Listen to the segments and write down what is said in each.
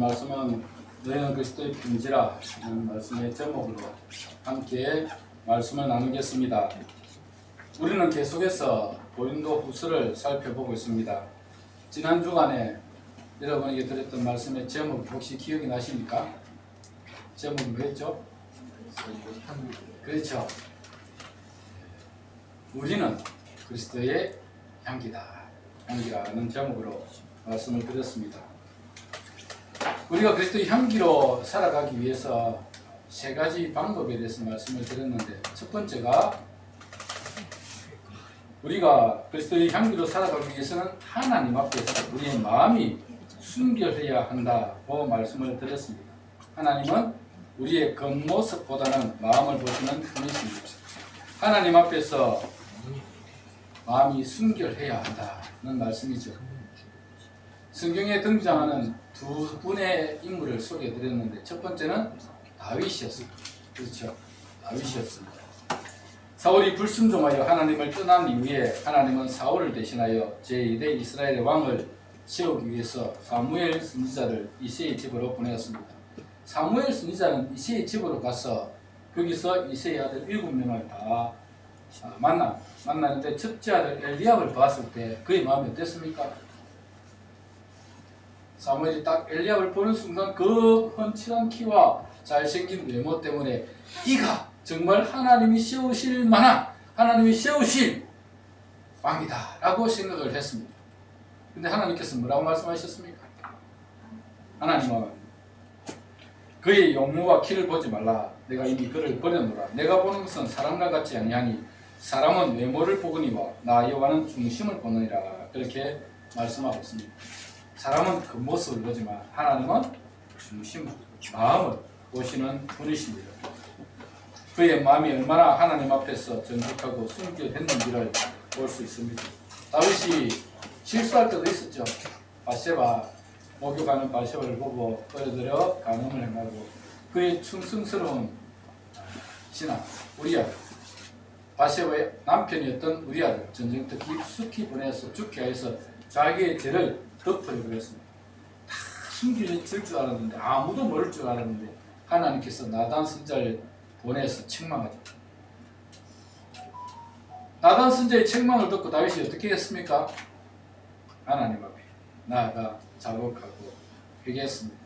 말씀은 너희는 그리스도의 편지라 하는 말씀의 제목으로 함께 말씀을 나누겠습니다. 우리는 계속해서 고린도 후서를 살펴보고 있습니다. 지난 주간에 여러분에게 드렸던 말씀의 제목 혹시 기억이 나십니까? 제목이 뭐였죠? 그렇죠. 우리는 그리스도의 향기라는 제목으로 말씀을 드렸습니다. 우리가 그리스도의 향기로 살아가기 위해서 세 가지 방법에 대해서 말씀을 드렸는데, 첫 번째가 우리가 그리스도의 향기로 살아가기 위해서는 하나님 앞에서 우리의 마음이 순결해야 한다고 말씀을 드렸습니다. 하나님은 우리의 겉모습보다는 마음을 보시는 분이십니다. 하나님 앞에서 마음이 순결해야 한다는 말씀이죠. 성경에 등장하는 두 분의 인물을 소개해 드렸는데, 첫 번째는 다윗이었습니다. 그렇죠? 다윗이었습니다. 사울이 불순종하여 하나님을 떠난 이후에 하나님은 사울을 대신하여 제2대 이스라엘의 왕을 세우기 위해서 사무엘 선지자를 이새의 집으로 보내었습니다. 사무엘 선지자는 이새의 집으로 가서 거기서 이새의 아들 7명을 다 만나는데, 첫째 아들 엘리압을 봤을 때 그의 마음이 어땠습니까? 사무엘이 딱 엘리압을 보는 순간 그 훤칠한 키와 잘생긴 외모 때문에 이가 정말 하나님이 세우실 만한, 하나님이 세우실 왕이다 라고 생각을 했습니다. 근데 하나님께서 뭐라고 말씀하셨습니까? 하나님은 그의 용모와 키를 보지 말라. 내가 이미 그를 버려놓으라. 내가 보는 것은 사람과 같지 아니하니 사람은 외모를 보거니와 나 여호와는 중심을 보느니라. 그렇게 말씀하고 있습니다. 사람은 그 모습을 보지만 하나님은 중심, 마음을 보시는 분이십니다. 그의 마음이 얼마나 하나님 앞에서 정직하고 순결했는지를 볼 수 있습니다. 다윗이 실수할 때도 있었죠. 바세바, 목욕하는 바세바를 보고 끌어들여 간음을 행하고, 그의 충성스러운 신하 우리아, 바세바의 남편이었던 우리아를 전쟁터 깊숙이 보내서 죽게 하여서 자기의 죄를 덮으려고 했습니다. 다 숨겨질 줄 알았는데, 아무도 모를 줄 알았는데 하나님께서 나단 선지자를 보내서 책망하죠. 나단 선지자의 책망을 듣고 다윗이 어떻게 했습니까? 하나님 앞에 나아가 자복하고 회개했습니다.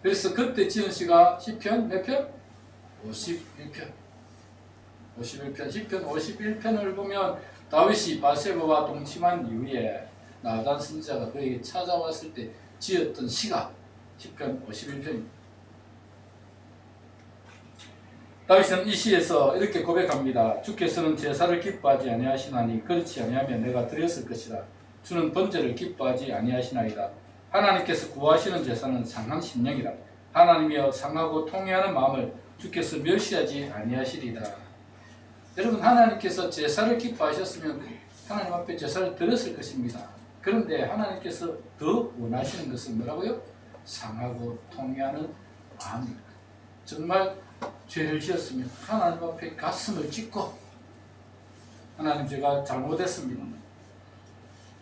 그래서 그때 지은 시가 시편 몇 편? 51편. 51편. 시편 51편을 보면 다윗이 바세바와 동침한 이후에 나단 선지자가 그에게 찾아왔을 때 지었던 시가 시편 51편입니다. 다윗은 이 시에서 이렇게 고백합니다. 주께서는 제사를 기뻐하지 아니하시나니 그렇지 아니하면 내가 드렸을 것이라. 주는 번제를 기뻐하지 아니하시나이다. 하나님께서 구하시는 제사는 상한 심령이라. 하나님이여 상하고 통회하는 마음을 주께서 멸시하지 아니하시리다. 여러분, 하나님께서 제사를 기뻐하셨으면 하나님 앞에 제사를 드렸을 것입니다. 그런데 하나님께서 더 원하시는 것은 뭐라고요? 상하고 통회하는 마음입니다. 정말 죄를 지었으면 하나님 앞에 가슴을 찢고, 하나님 제가 잘못했습니다.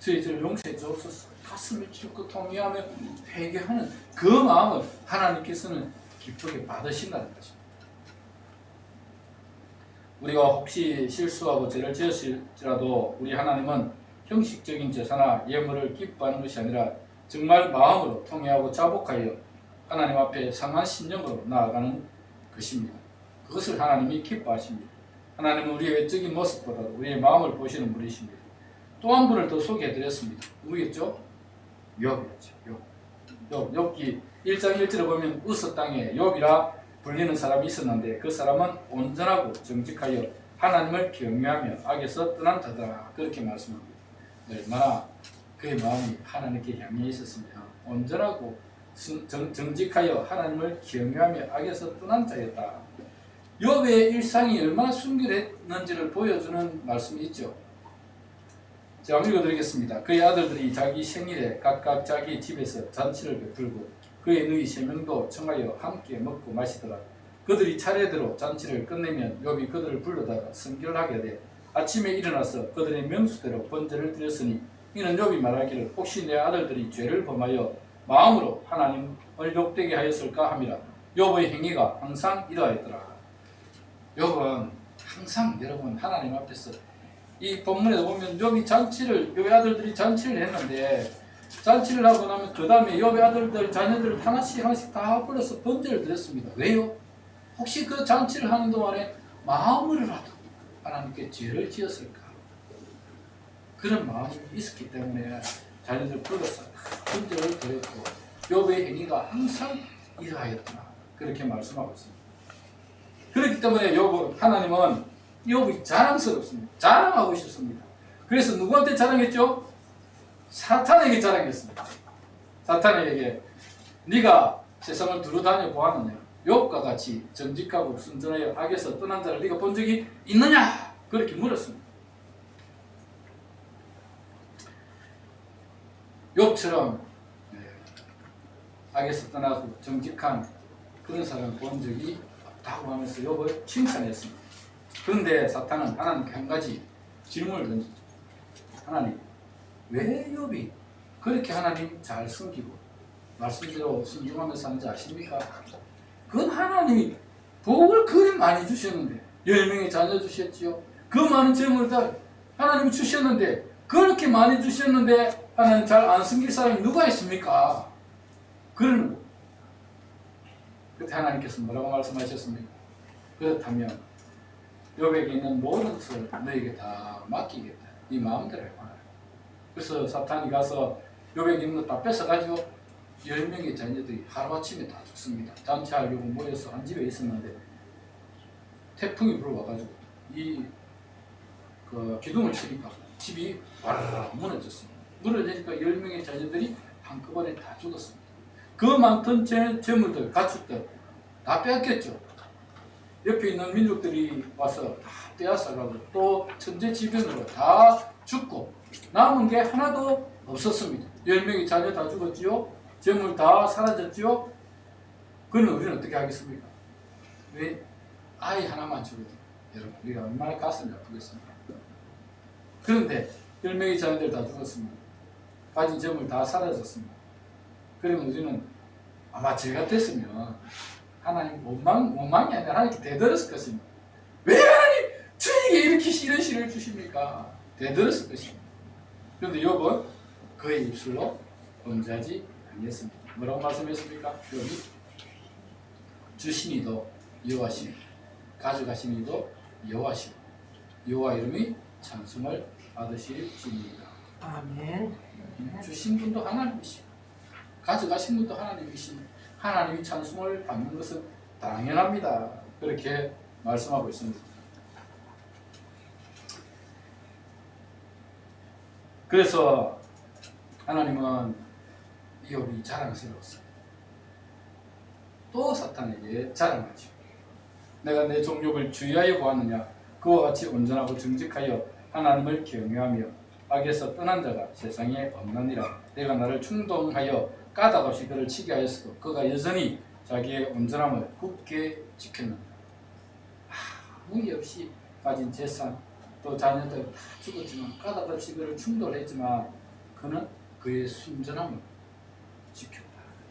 저희 죄를 용서해 주옵소서. 가슴을 찢고 통회하며 회개하는 그 마음을 하나님께서는 기쁘게 받으신다는 것입니다. 우리가 혹시 실수하고 죄를 지었을지라도 우리 하나님은 형식적인 제사나 예물을 기뻐하는 것이 아니라 정말 마음으로 통회하고 자복하여 하나님 앞에 상한 심령으로 나아가는 것입니다. 그것을 하나님이 기뻐하십니다. 하나님은 우리의 외적인 모습보다 우리의 마음을 보시는 분이십니다. 또 한 분을 더 소개해드렸습니다. 누구겠죠? 욥이었죠. 욥기 1장 1절에 보면 우스 땅에 욥이라 불리는 사람이 있었는데 그 사람은 온전하고 정직하여 하나님을 경외하며 악에서 떠난 자다. 그렇게 말씀합니다. 얼마나 그의 마음이 하나님께 향해 있었으며 온전하고 정직하여 하나님을 경외하며 악에서 떠난 자였다. 욥의 일상이 얼마나 순결했는지를 보여주는 말씀이 있죠. 제가 읽어드리겠습니다. 그의 아들들이 자기 생일에 각각 자기 집에서 잔치를 베풀고 그의 누이 3명도 청하여 함께 먹고 마시더라. 그들이 차례대로 잔치를 끝내면 욥이 그들을 불러다가 성결하게 돼 아침에 일어나서 그들의 명수대로 번제를 드렸으니 이는 욥이 말하기를 혹시 내 아들들이 죄를 범하여 마음으로 하나님을 욕되게 하였을까 함이라. 욥의 행위가 항상 이러하였더라. 욥은 항상 여러분 하나님 앞에서 이 본문에도 보면 욥의 아들들이 잔치를 했는데 잔치를 하고 나면 그 다음에 욥의 아들들 자녀들을 하나씩 다 불러서 번제를 드렸습니다. 왜요? 혹시 그 잔치를 하는 동안에 마음으로라도 하나님께 죄를 지었을까? 그런 마음이 있었기 때문에 자녀들 불러서 번제를 드렸고 욥의 행위가 항상 이러하였구나 그렇게 말씀하고 있습니다. 그렇기 때문에 하나님은 욥이 자랑스럽습니다. 자랑하고 싶습니다. 그래서 누구한테 자랑했죠? 사탄에게 자랑했습니다. 사탄에게 네가 세상을 두루 다녀 보았느냐? 욥과 같이 정직하고 순전하여 악에서 떠난 자를 네가 본 적이 있느냐? 그렇게 물었습니다. 욥처럼 악에서 떠나고 정직한 그런 사람을 본 적이 없다고 하면서 욥을 칭찬했습니다. 그런데 사탄은 하나님께 한 가지 질문을 던졌죠. 하나님, 왜 욥이 그렇게 하나님 잘 섬기고 말씀대로 순종하며 사는지 아십니까? 그건 하나님이 복을 그리 많이 주셨는데 10명의 자녀 주셨지요. 그 많은 재물들 하나님이 주셨는데 그렇게 많이 주셨는데 하나님 잘 안 섬길 사람이 누가 있습니까? 그러는 거. 그때 하나님께서 뭐라고 말씀하셨습니까? 그렇다면 욥에게 있는 모든 것을 너에게 다 맡기겠다. 네 마음대로 해봐라. 그래서 사탄이 가서 욥에게 있는 것 다 뺏어가지고 10명의 자녀들이 하루아침에 다 죽습니다. 잔치하려고 모여서 한 집에 있었는데 태풍이 불어와가지고 그 기둥을 치니까 집이 와르르 무너졌습니다. 무너지니까 10명의 자녀들이 한꺼번에 다 죽었습니다. 그 많던 재물들, 가축들 다 빼앗겼죠. 옆에 있는 민족들이 와서 다 빼앗아가고 또 천재지변으로 다 죽고 남은 게 하나도 없었습니다. 10명의 자녀 다 죽었지요. 재물 다 사라졌지요. 그러면 우리는 어떻게 하겠습니까? 왜 아이 하나만 죽어도 여러분 우리가 얼마나 가슴이 아프겠습니까? 그런데 10명의 자녀들 다 죽었습니다. 가진 재물 다 사라졌습니다. 그러면 우리는 아마 저 같았으면 하나님 원망이 아니라 하나님께 대들었을 것입니다. 왜 하나님 저에게 이렇게 이런 시를 주십니까? 대들었을 것입니다. 그런데 욥은 그의 입술로 범죄하지 아니했습니다. 뭐라고 말씀했습니까? 욥이 주시니도 여호와시니 가져가시니도 여호와시니 여호와 이름이 찬송을 받으실지니이다. 아멘. 주신 분도 하나님이시고 가져가신 분도 하나님이시니 하나님이 찬송을 받는 것은 당연합니다. 그렇게 말씀하고 있습니다. 그래서 하나님은 욥이 자랑스러웠어요. 또 사탄에게 자랑하죠. 내가 내 종 욥을 주의하여 보았느냐? 그와 같이 온전하고 정직하여 하나님을 경외하며 악에서 떠난 자가 세상에 없느니라. 내가 나를 충동하여 까닭없이 그를 치게 하였어도 그가 여전히 자기의 온전함을 굳게 지켰는다. 무의 없이 가진 재산 또 자녀들 다 죽었지만 까닭없이 그를 충돌했지만 그는 그의 순전함을 지켰다.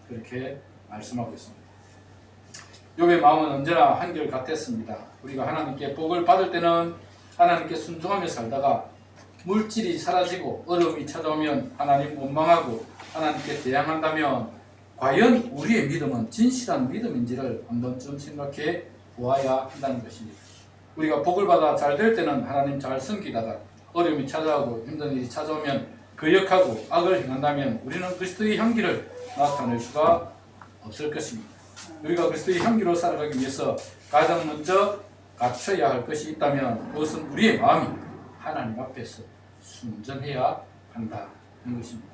그렇게 말씀하고 있습니다. 욥의 마음은 언제나 한결같았습니다. 우리가 하나님께 복을 받을 때는 하나님께 순종하며 살다가 물질이 사라지고 어려움이 찾아오면 하나님 원망하고 하나님께 대항한다면 과연 우리의 믿음은 진실한 믿음인지를 한 번쯤 생각해 보아야 한다는 것입니다. 우리가 복을 받아 잘 될 때는 하나님 잘 섬기다가 어려움이 찾아오고 힘든 일이 찾아오면 거역하고 악을 행한다면 우리는 그리스도의 향기를 나타낼 수가 없을 것입니다. 우리가 그리스도의 향기로 살아가기 위해서 가장 먼저 갖춰야 할 것이 있다면 그것은 우리의 마음이 하나님 앞에서 순전해야 한다는 것입니다.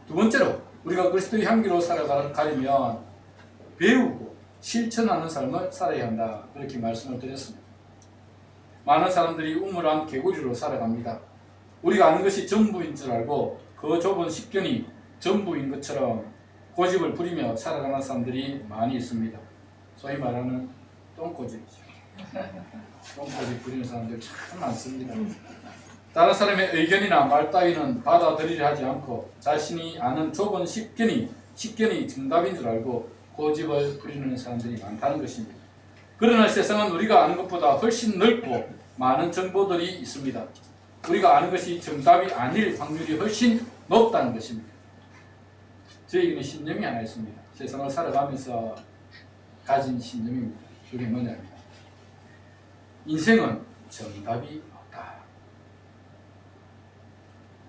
두 번째로 우리가 그리스도의 향기로 살아가려면 배우고 실천하는 삶을 살아야 한다. 그렇게 말씀을 드렸습니다. 많은 사람들이 우물한 개구리로 살아갑니다. 우리가 아는 것이 전부인 줄 알고 그 좁은 식견이 전부인 것처럼 고집을 부리며 살아가는 사람들이 많이 있습니다. 소위 말하는 똥고집이죠. 똥고집 부리는 사람들 참 많습니다. 다른 사람의 의견이나 말 따위는 받아들이려 하지 않고 자신이 아는 좁은 식견이 식견이 정답인 줄 알고 고집을 부리는 사람들이 많다는 것입니다. 그러나 세상은 우리가 아는 것보다 훨씬 넓고 많은 정보들이 있습니다. 우리가 아는 것이 정답이 아닐 확률이 훨씬 높다는 것입니다. 저에게는 신념이 하나 있습니다. 세상을 살아가면서 가진 신념입니다. 그게 뭐냐면 인생은 정답이 없다.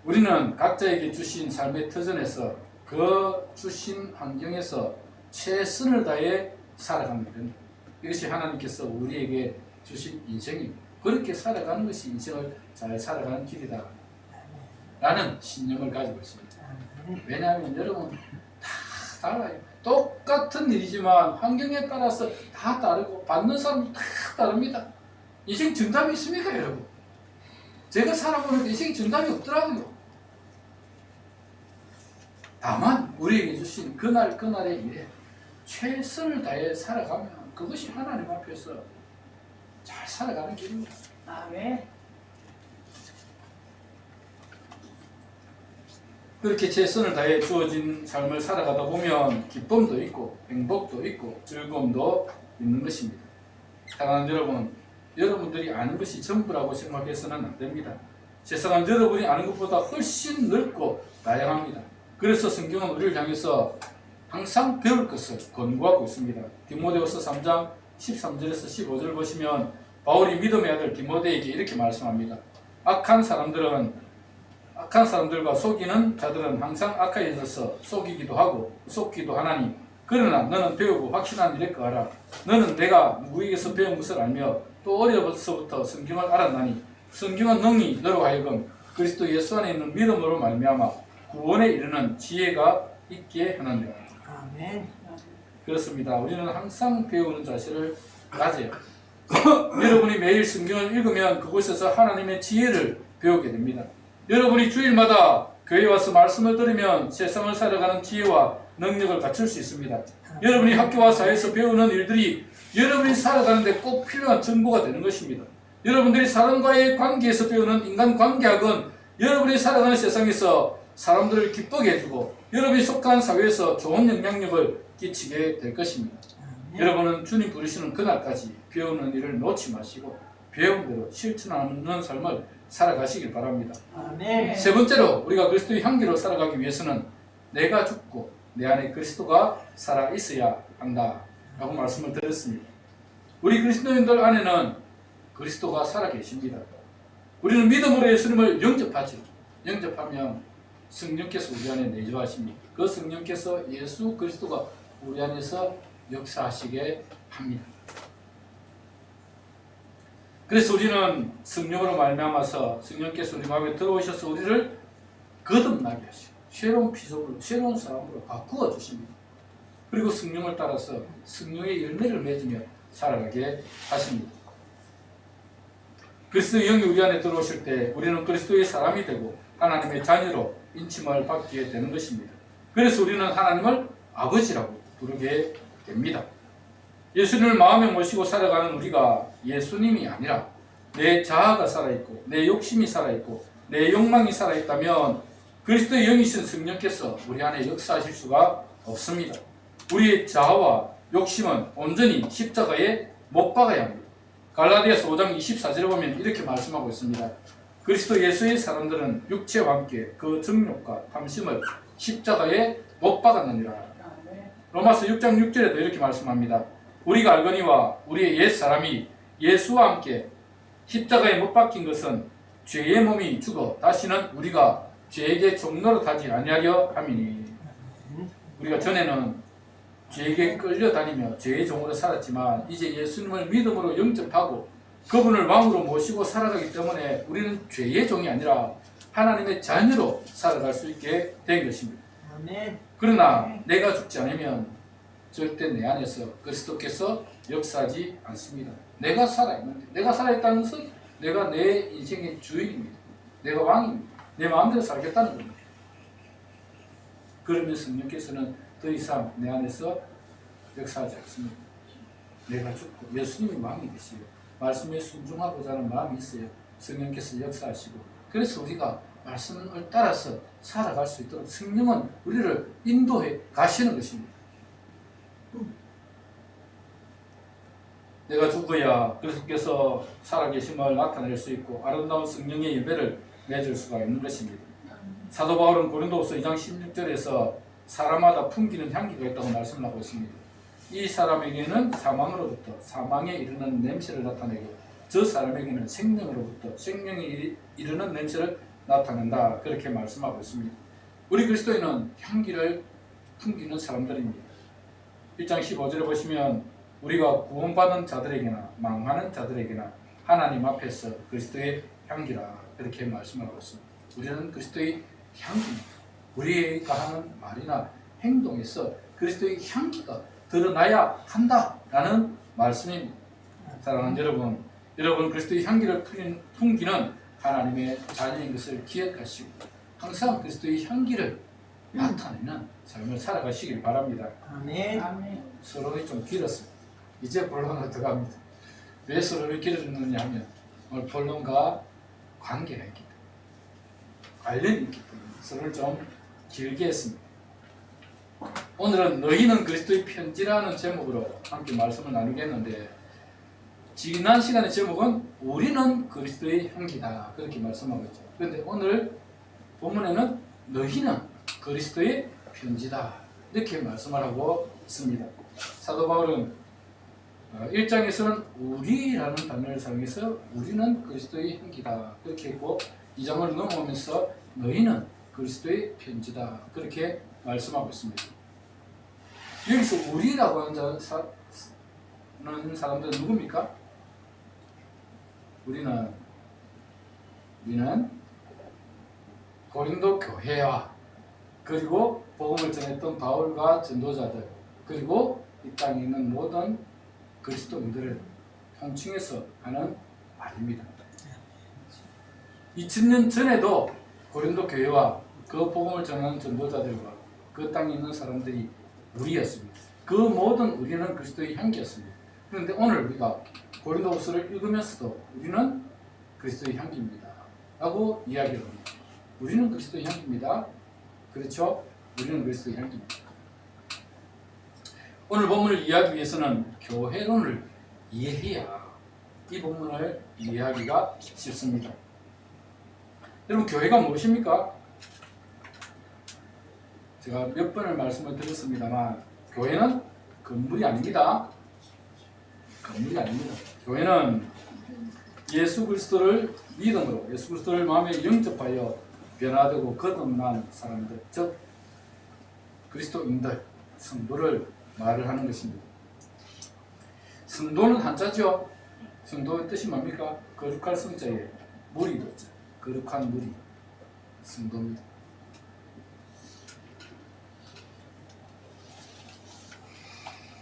우리는 각자에게 주신 삶의 터전에서 그 주신 환경에서 최선을 다해 살아갑니다. 이것이 하나님께서 우리에게 주신 인생입니다. 그렇게 살아가는 것이 인생을 잘 살아가는 길이다 라는 신념을 가지고 있습니다. 왜냐하면 여러분 다 달라요. 똑같은 일이지만 환경에 따라서 다 다르고 받는 사람도 다 다릅니다. 인생 정답이 있습니까 여러분? 제가 살아보는데 인생 정답이 없더라고요. 다만 우리에게 주신 그날의 일에 최선을 다해 살아가면 그것이 하나님 앞에서 잘 살아가는 길입니다. 아멘. 그렇게 최선을 다해 주어진 삶을 살아가다 보면 기쁨도 있고 행복도 있고 즐거움도 있는 것입니다. 사랑하는 여러분, 여러분들이 아는 것이 전부라고 생각해서는 안 됩니다. 세상은 여러분이 아는 것보다 훨씬 넓고 다양합니다. 그래서 성경은 우리를 향해서 항상 배울 것을 권고하고 있습니다. 디모데후서 3장 13절에서 15절 보시면 바울이 믿음의 아들 디모데에게 이렇게 말씀합니다. 악한 사람들과 속이는 자들은 항상 악하여져서 속이기도 하고 속기도 하나니 그러나 너는 배우고 확신한 일에 거하라. 너는 내가 누구에게서 배운 것을 알며 또 어려서부터 성경을 알았나니 성경은 능히 너로 하여금 그리스도 예수 안에 있는 믿음으로 말미암아 구원에 이르는 지혜가 있게 하느니라. 아멘. 그렇습니다. 우리는 항상 배우는 자세를 가져요. 여러분이 매일 성경을 읽으면 그곳에서 하나님의 지혜를 배우게 됩니다. 여러분이 주일마다 교회에 와서 말씀을 들으면 세상을 살아가는 지혜와 능력을 갖출 수 있습니다. 여러분이 학교와 사회에서 배우는 일들이 여러분이 살아가는데 꼭 필요한 정보가 되는 것입니다. 여러분들이 사람과의 관계에서 배우는 인간관계학은 여러분이 살아가는 세상에서 사람들을 기쁘게 해주고 여러분이 속한 사회에서 좋은 영향력을 끼치게 될 것입니다. 여러분은 주님 부르시는 그날까지 배우는 일을 놓지 마시고 배운 대로 실천하는 삶을 살아가시길 바랍니다. 아멘. 세 번째로 우리가 그리스도의 향기로 살아가기 위해서는 내가 죽고 내 안에 그리스도가 살아 있어야 한다 라고 말씀을 드렸습니다. 우리 그리스도인들 안에는 그리스도가 살아 계십니다. 우리는 믿음으로 예수님을 영접하죠. 영접하면 성령께서 우리 안에 내주하십니다. 그 성령께서 예수 그리스도가 우리 안에서 역사하시게 합니다. 그래서 우리는 성령으로 말미암아서 성령께서 우리 마음에 들어오셔서 우리를 거듭나게 하시고 새로운 피조물로 새로운 사람으로 바꾸어 주십니다. 그리고 성령을 따라서 성령의 열매를 맺으며 살아가게 하십니다. 그리스도의 영이 우리 안에 들어오실 때 우리는 그리스도의 사람이 되고 하나님의 자녀로 인침을 받게 되는 것입니다. 그래서 우리는 하나님을 아버지라고 부르게 됩니다. 예수님을 마음에 모시고 살아가는 우리가 예수님이 아니라 내 자아가 살아있고 내 욕심이 살아있고 내 욕망이 살아있다면 그리스도의 영이신 성령께서 우리 안에 역사하실 수가 없습니다. 우리의 자아와 욕심은 온전히 십자가에 못 박아야 합니다. 갈라디아서 5장 24절에 보면 이렇게 말씀하고 있습니다. 그리스도 예수의 사람들은 육체와 함께 그 정욕과 탐심을 십자가에 못 박았느니라. 로마서 6장 6절에도 이렇게 말씀합니다. 우리가 알거니와 우리의 옛 사람이 예수와 함께 십자가에 못 박힌 것은 죄의 몸이 죽어 다시는 우리가 죄에게 종노릇하지 아니하려 함이니. 우리가 전에는 죄에게 끌려다니며 죄의 종으로 살았지만 이제 예수님을 믿음으로 영접하고 그분을 왕으로 모시고 살아가기 때문에 우리는 죄의 종이 아니라 하나님의 자녀로 살아갈 수 있게 된 것입니다. 아멘. 그러나 내가 죽지 않으면 절대 내 안에서 그리스도께서 역사하지 않습니다. 내가 살아있는데, 내가 살아있다는 것은 내가 내 인생의 주인입니다. 내가 왕입니다. 내 마음대로 살겠다는 겁니다. 그러면 성령께서는 더 이상 내 안에서 역사하지 않습니다. 내가 죽고 예수님이 왕이 되시고 말씀에 순종하고자 하는 마음이 있어요. 성령께서 역사하시고 그래서 우리가 말씀을 따라서 살아갈 수 있도록 성령은 우리를 인도해 가시는 것입니다. 내가 죽어야 그리스도께서 살아계심을 나타낼 수 있고 아름다운 성령의 예배를 맺을 수가 있는 것입니다. 사도 바울은 고린도후서 2장 16절에서 사람마다 풍기는 향기가 있다고 말씀을 하고 있습니다. 이 사람에게는 사망으로부터 사망에 이르는 냄새를 나타내고 저 사람에게는 생명으로부터 생명에 이르는 냄새를 나타낸다. 그렇게 말씀하고 있습니다. 우리 그리스도인은 향기를 풍기는 사람들입니다. 1장 15절에 보시면 우리가 구원받은 자들에게나 망하는 자들에게나 하나님 앞에서 그리스도의 향기라 그렇게 말씀하고 있습니다. 우리는 그리스도의 향기입니다. 우리가 하는 말이나 행동에서 그리스도의 향기가 드러나야 한다라는 말씀입니다. 사랑하는 여러분, 여러분 그리스도의 향기를 풍기는 하나님의 자녀인 것을 기억하시고 항상 그리스도의 향기를 나타내는 삶을 살아가시길 바랍니다. 아멘. 서론이 좀 길었습니다. 이제 본론으로 들어갑니다. 왜 서론이 길어졌느냐 하면 오늘 본론과 관계가 있기 때문에 관련이 있기 때문에 서론을 좀 길게 했습니다. 오늘은 너희는 그리스도의 편지라는 제목으로 함께 말씀을 나누겠는데 지난 시간의 제목은 우리는 그리스도의 향기다 그렇게 말씀하고 있죠. 그런데 오늘 본문에는 너희는 그리스도의 편지다 이렇게 말씀을 하고 있습니다. 사도 바울은 1장에서는 우리라는 단어를 사용해서 우리는 그리스도의 향기다 그렇게 했고 2장을 넘어오면서 너희는 그리스도의 편지다 그렇게 말씀하고 있습니다. 여기서 우리라고 하는 사람들은 누굽니까? 우리는 고린도 교회와 그리고 복음을 전했던 바울과 전도자들 그리고 이 땅에 있는 모든 그리스도인들을 통칭해서 하는 말입니다. 2000년 전에도 고린도 교회와 그 복음을 전하는 전도자들과 그 땅에 있는 사람들이 우리였습니다. 그 모든 우리는 그리스도의 향기였습니다. 그런데 오늘 우리가 고린도후서를 읽으면서도 우리는 그리스도의 향기입니다 라고 이야기를 합니다. 우리는 그리스도의 향기입니다. 그렇죠? 우리는 그리스도의 향기입니다. 오늘 본문을 이해하기 위해서는 교회론을 이해해야 이 본문을 이해하기가 쉽습니다. 여러분 교회가 무엇입니까? 제가 몇 번을 말씀을 드렸습니다만 교회는 건물이 아닙니다. 건물이 아닙니다. 교회는 예수 그리스도를 믿음으로 예수 그리스도를 마음에 영접하여 변화되고 거듭난 사람들 즉 그리스도인들 성도를 말을 하는 것입니다. 성도는 한자죠. 성도의 뜻이 뭡니까? 거룩할 성자에 무리 도자 거룩한 무리 성도입니다.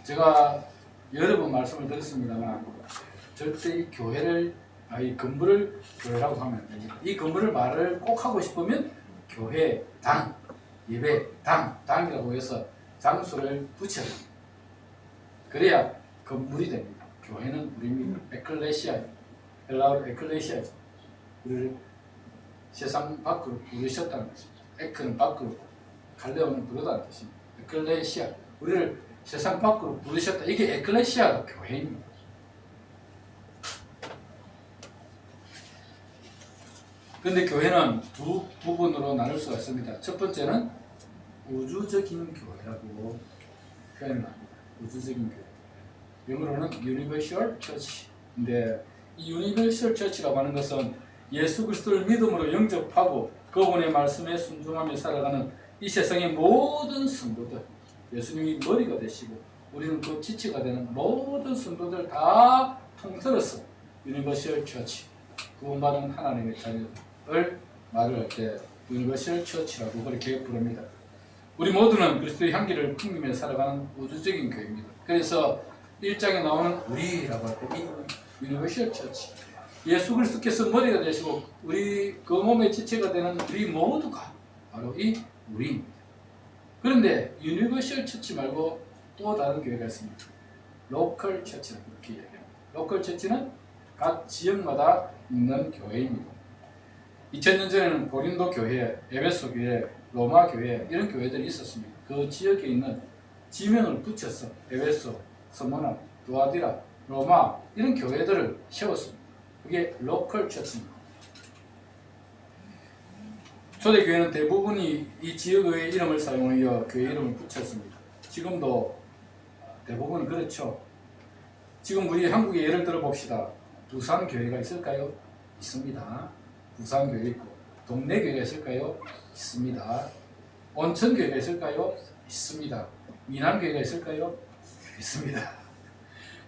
제가 여러 번 말씀을 드렸습니다만 절대 이 교회를 이 건물을 교회라고 하면 안 됩니다. 이 건물을 말을 꼭 하고 싶으면 교회당, 예배당, 당이라고 해서 장소를 붙여야 됩니다. 그래야 건물이 됩니다. 교회는 우리입니다. 에클레시아입니다. 헬라어로 에클레시아죠. 우리를 세상 밖으로 부르셨다는 것입니다. 에크는 밖으로, 칼레오는 부르다는 뜻입니다. 에클레시아, 우리를 세상 밖으로 부르셨다. 이게 에클레시아가 교회입니다. 그런데 교회는 두 부분으로 나눌 수가 있습니다. 첫 번째는 우주적인 교회라고 표현을 합니다. 우주적인 교회. 영어로는 Universal Church인데 이 Universal Church라고 하는 것은 예수 그리스도를 믿음으로 영접하고 그분의 말씀에 순종하며 살아가는 이 세상의 모든 성도들 예수님이 머리가 되시고 우리는 그 지체가 되는 모든 성도들 다 통틀어서 Universal Church 구원받은 하나님의 자녀를 말을 할 때 Universal Church라고 그렇게 부릅니다. 우리 모두는 그리스도의 향기를 풍기며 살아가는 우주적인 교회입니다. 그래서 1장에 나오는 우리라고 할 때 이 유니버셜 처치 예수 그리스도께서 머리가 되시고 우리 그 몸의 지체가 되는 우리 모두가 바로 이 우리입니다. 그런데 유니버셜 처치 말고 또 다른 교회가 있습니다. 로컬 처치라고 그렇게 이야기합니다. 로컬 처치는 각 지역마다 있는 교회입니다. 2000년 전에는 고린도 교회, 에베소 교회, 로마 교회 이런 교회들이 있었습니다. 그 지역에 있는 지명을 붙여서 에베소, 스무나, 두아디라, 로마 이런 교회들을 세웠습니다. 그게 로컬 처치입니다. 초대교회는 대부분이 이 지역의 이름을 사용하여 교회 이름을 붙였습니다. 지금도 대부분 그렇죠. 지금 우리 한국에 예를 들어 봅시다. 부산교회가 있을까요? 있습니다. 부산교회 있고 동네 교회가 있을까요? 있습니다. 온천교회가 있을까요? 있습니다. 미남교회가 있을까요? 있습니다.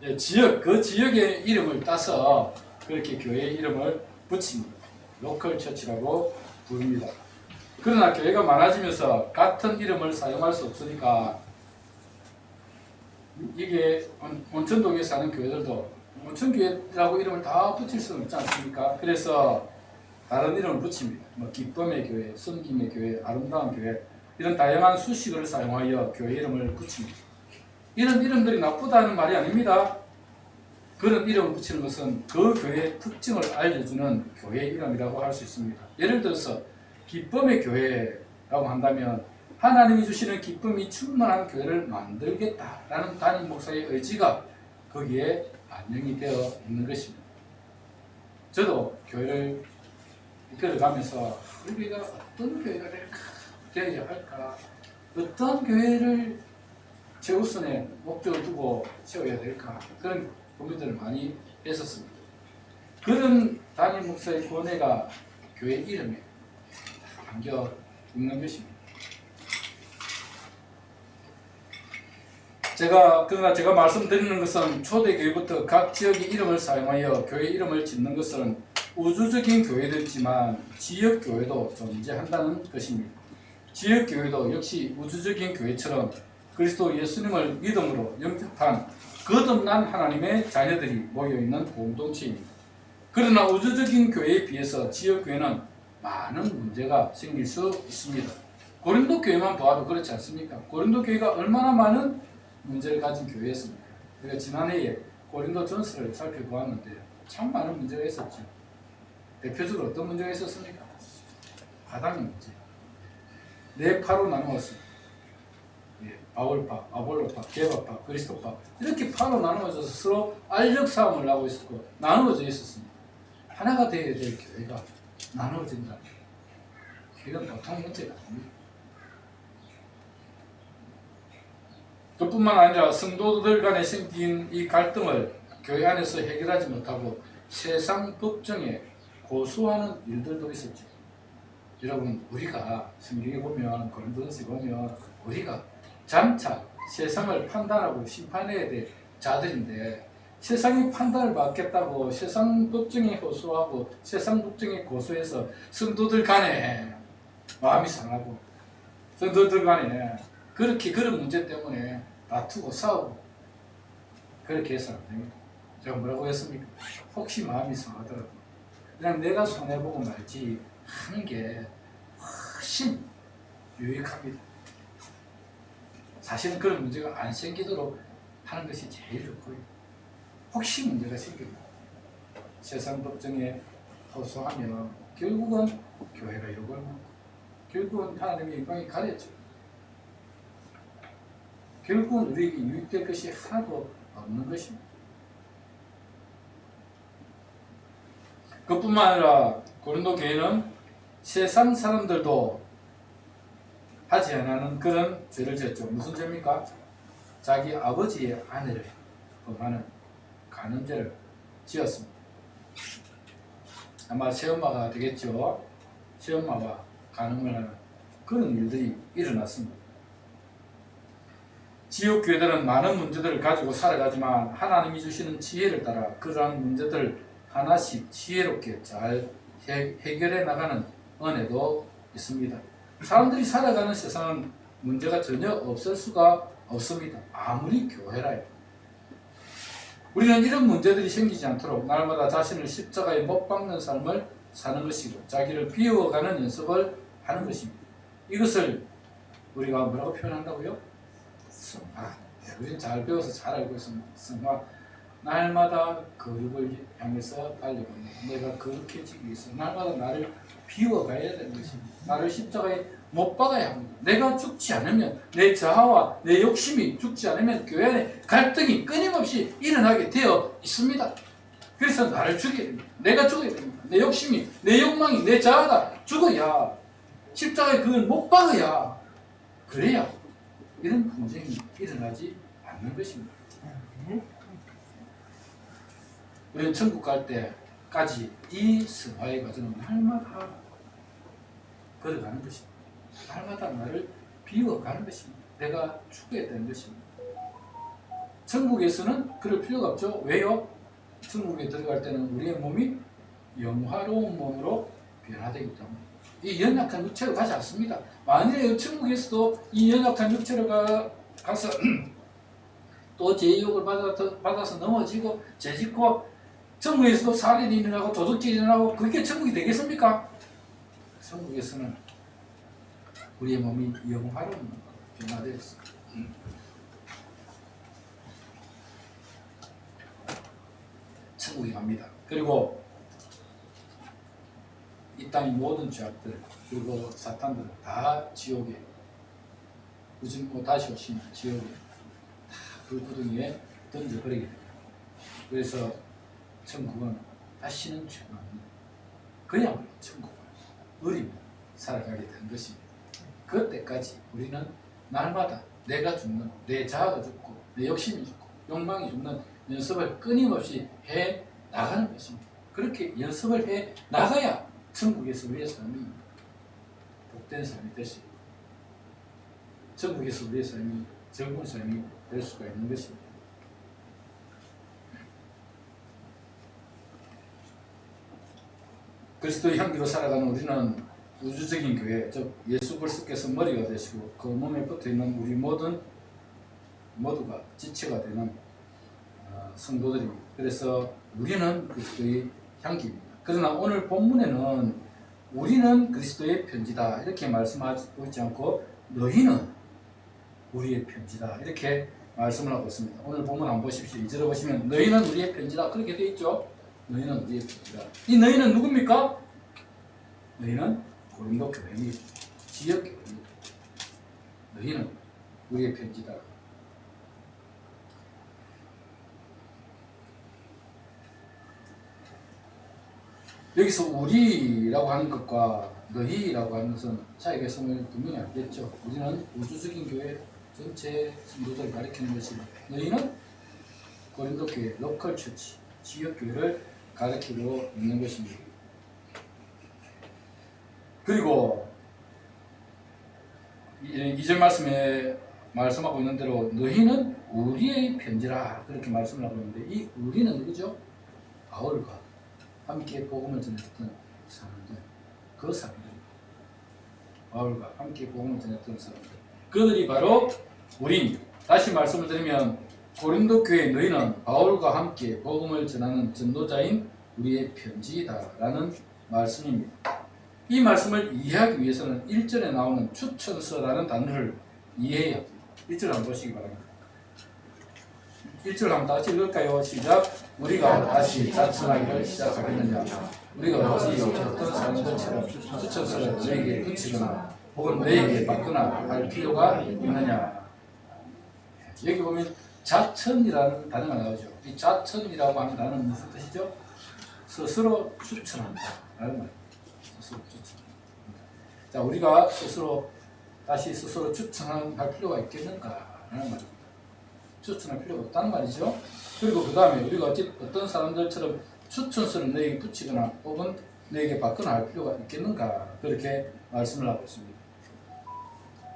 예, 그 지역의 이름을 따서 그렇게 교회의 이름을 붙입니다. 로컬 처치라고 부릅니다. 그러나 교회가 많아지면서 같은 이름을 사용할 수 없으니까 이게 온천동에 사는 교회들도 온천교회라고 이름을 다 붙일 수는 없지 않습니까? 그래서 다른 이름을 붙입니다. 뭐 기쁨의 교회, 섬김의 교회, 아름다운 교회 이런 다양한 수식어를 사용하여 교회 이름을 붙입니다. 이런 이름들이 나쁘다는 말이 아닙니다. 그런 이름을 붙이는 것은 그 교회의 특징을 알려주는 교회 이름이라고 할 수 있습니다. 예를 들어서 기쁨의 교회라고 한다면 하나님이 주시는 기쁨이 충만한 교회를 만들겠다라는 담임 목사의 의지가 거기에 반영이 되어 있는 것입니다. 저도 교회를 이끌어가면서 우리가 어떤 교회가 되어야 할까, 어떤 교회를 최우선의 목적을 두고 세워야 될까 그런 고민들을 많이 했었습니다. 그런 담임 목사의 권해가 교회 이름에 담겨 있는 것입니다. 그러나 제가 말씀드리는 것은 초대교회부터 각 지역의 이름을 사용하여 교회 이름을 짓는 것은 우주적인 교회도 있지만 지역교회도 존재한다는 것입니다. 지역교회도 역시 우주적인 교회처럼 그리스도 예수님을 믿음으로 영접한 거듭난 하나님의 자녀들이 모여있는 공동체입니다. 그러나 우주적인 교회에 비해서 지역교회는 많은 문제가 생길 수 있습니다. 고린도 교회만 봐도 그렇지 않습니까? 고린도 교회가 얼마나 많은 문제를 가진 교회였습니까? 우리가 지난해에 고린도 전서를 살펴보았는데 참 많은 문제가 있었죠. 대표적으로 어떤 문제가 있었습니까? 바닥의 문제. 네 파로 나누었습니다. 바울파, 아볼로파, 게바파, 그리스도파 이렇게 파로 나누어져서 서로 알력 싸움을 하고 있었고 나누어져 있었습니다. 하나가 되어야 될 교회가 나누어진다. 이건 보통 문제가 아닙니다. 그뿐만 아니라 성도들 간에 생긴 이 갈등을 교회 안에서 해결하지 못하고 세상 법정에 고소하는 일들도 있었죠. 여러분 우리가 성경에 보면 고린도전서에 보면 우리가 장차 세상을 판단하고 심판해야 될 자들인데 세상이 판단을 받겠다고 세상 법정에 고소하고 세상 법정에 고소해서 성도들 간에 마음이 상하고 성도들 간에 그렇게 그런 문제 때문에 다투고 싸우고 그렇게 해서는 안 됩니다. 제가 뭐라고 했습니까? 혹시 마음이 상하더라도 그냥 내가 손해보고 말지 하는 게 훨씬 유익합니다. 사실은 그런 문제가 안 생기도록 하는 것이 제일 좋고요. 혹시 문제가 생기면 세상 법정에 호소하면 결국은 교회가 욕을 먹고 결국은 하나님의 영광이 가려져. 결국은 우리에게 유익될 것이 하나도 없는 것입니다. 그뿐만 아니라 고린도 교회는 세상 사람들도 하지 않는 그런 죄를 지었죠. 무슨 죄입니까? 자기 아버지의 아내를 범하는 간음죄를 지었습니다. 아마 새엄마가 되겠죠. 새엄마와 간음을 하는 그런 일들이 일어났습니다. 지역교회들은 많은 문제들을 가지고 살아가지만 하나님이 주시는 지혜를 따라 그러한 문제들을 하나씩 지혜롭게 잘 해결해 나가는 은혜도 있습니다. 사람들이 살아가는 세상은 문제가 전혀 없을 수가 없습니다. 아무리 교회라요. 우리는 이런 문제들이 생기지 않도록 날마다 자신을 십자가에 못 박는 삶을 사는 것이고 자기를 비워가는 연습을 하는 것입니다. 이것을 우리가 뭐라고 표현한다고요? 성화. 우리는 잘 배워서 잘 알고 있습니다. 성화. 날마다 거룩을 향해서 달려갑니다. 내가 거룩해지기 위해서 날마다 나를 비워가야 되는 것입니다. 나를 십자가에 못 박아야 합니다. 내가 죽지 않으면 내 자아와 내 욕심이 죽지 않으면 교회 안에 갈등이 끊임없이 일어나게 되어 있습니다. 그래서 나를 죽여야 됩니다. 내가 죽어야 됩니다. 내 욕심이, 내 욕망이, 내 자아가 죽어야 십자가에 그걸 못 박아야 그래야 이런 분쟁이 일어나지 않는 것입니다. 우리는 천국 갈 때까지 이 승화의 과정은 날마다 걸어가는 것입니다. 날마다 나를 비워가는 것입니다. 내가 죽어야 되는 것입니다. 천국에서는 그럴 필요가 없죠. 왜요? 천국에 들어갈 때는 우리의 몸이 영화로운 몸으로 변화되기 때문에 이 연약한 육체로 가지 않습니다. 만일에 천국에서도 이 연약한 육체로 가서 또 제의욕을 받아서 넘어지고 죄짓고 천국에서도 살인이 일어나고 도둑질이 일어나고 그게 천국이 되겠습니까? 천국에서는 우리의 몸이 영화로운 변화되었습니다. 천국에 갑니다. 그리고 이 땅의 모든 죄악들 그리고 사탄들은 다 지옥에 무진코 다시 오시는 지옥에 다 불구덩이에 던져버리게 됩니다. 그래서 천국은 다시는 죄가 없는 그야말로 천국은 의리로 살아가게 된 것입니다. 그때까지 우리는 날마다 내가 죽는 내 자아가 죽고 내 욕심이 죽고 욕망이 죽는 연습을 끊임없이 해 나가는 것입니다. 그렇게 연습을 해 나가야 천국에서 우리의 삶이 복된 삶이 될 수 있고 천국에서 우리의 삶이 즐거운 삶이 될 수가 있는 것입니다. 그리스도의 향기로 살아가는 우리는 우주적인 교회, 즉 예수 그리스도께서 머리가 되시고 그 몸에 붙어있는 우리 모두가 지체가 되는 성도들입니다. 그래서 우리는 그리스도의 향기입니다. 그러나 오늘 본문에는 우리는 그리스도의 편지다 이렇게 말씀하고 있지 않고 너희는 우리의 편지다 이렇게 말씀을 하고 있습니다. 오늘 본문 한번 보십시오. 2절에 보시면 너희는 우리의 편지다 그렇게 되어 있죠. 너희는 우리의 편지다. 이 너희는 누굽니까? 너희는 고린도 교회의 지역 교회입니다. 너희는 우리의 편지다. 여기서 우리라고 하는 것과 너희라고 하는 것은 차이가 있음을 분명히 알겠죠. 우리는 우주적인 교회 전체 성도들을 가리키는 것이고 너희는 고린도 교회 로컬 처치 지역 교회를 가리키고 있는 것입니다. 그리고 2절 말씀에 말씀하고 있는 대로 너희는 우리의 편지라 그렇게 말씀을 하고 있는데 이 우리는 누구죠? 바울과 함께 복음을 전했던 사람들, 그 사람들, 바울과 함께 복음을 전했던 사람들, 그들이 바로 우리입니다. 다시 말씀을 드리면 고린도 교회 너희는 바울과 함께 복음을 전하는 전도자인 우리의 편지다라는 말씀입니다. 이 말씀을 이해하기 위해서는 1절에 나오는 추천서라는 단어를 이해해야 합니다. 1절 한번 보시기 바랍니다. 1절 한번 다시 읽을까요? 시작. 우리가 다시 자천하기를 시작하겠느냐? 우리가 어찌 어떤 사람들처럼 추천서를 너에게 붙이거나 혹은 너에게 받거나 할 필요가 있느냐? 여기 보면 자천이라는 단어가 나오죠. 이 자천이라고 하는 단어는 무슨 뜻이죠? 스스로 추천한다 라는 말입니다. 스스로 추천한다. 자, 우리가 다시 스스로 추천할 필요가 있겠는가 라는 말입니다. 추천할 필요가 없다는 말이죠. 그리고 그 다음에 우리가 어떤 사람들처럼 추천서를 너에게 붙이거나 혹은 너에게 받거나 할 필요가 있겠는가 그렇게 말씀을 하고 있습니다.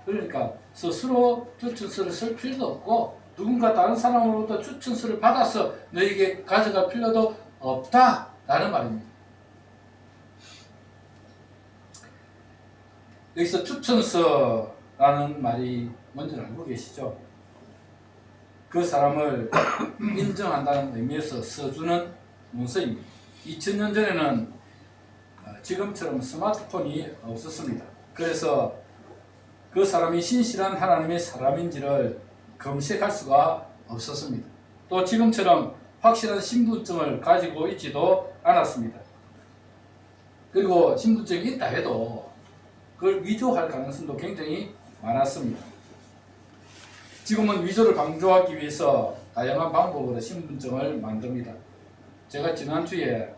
그러니까 스스로 추천서를 쓸 필요도 없고 누군가 다른 사람으로부터 추천서를 받아서 너에게 가져갈 필요도 없다라는 말입니다. 여기서 추천서라는 말이 뭔지 알고 계시죠? 그 사람을 인정한다는 의미에서 써주는 문서입니다. 2000년 전에는 지금처럼 스마트폰이 없었습니다. 그래서 그 사람이 신실한 하나님의 사람인지를 검색할 수가 없었습니다. 또 지금처럼 확실한 신분증을 가지고 있지도 않았습니다. 그리고 신분증이 있다 해도 그걸 위조할 가능성도 굉장히 많았습니다. 지금은 위조를 방조하기 위해서 다양한 방법으로 신분증을 만듭니다. 제가 지난주에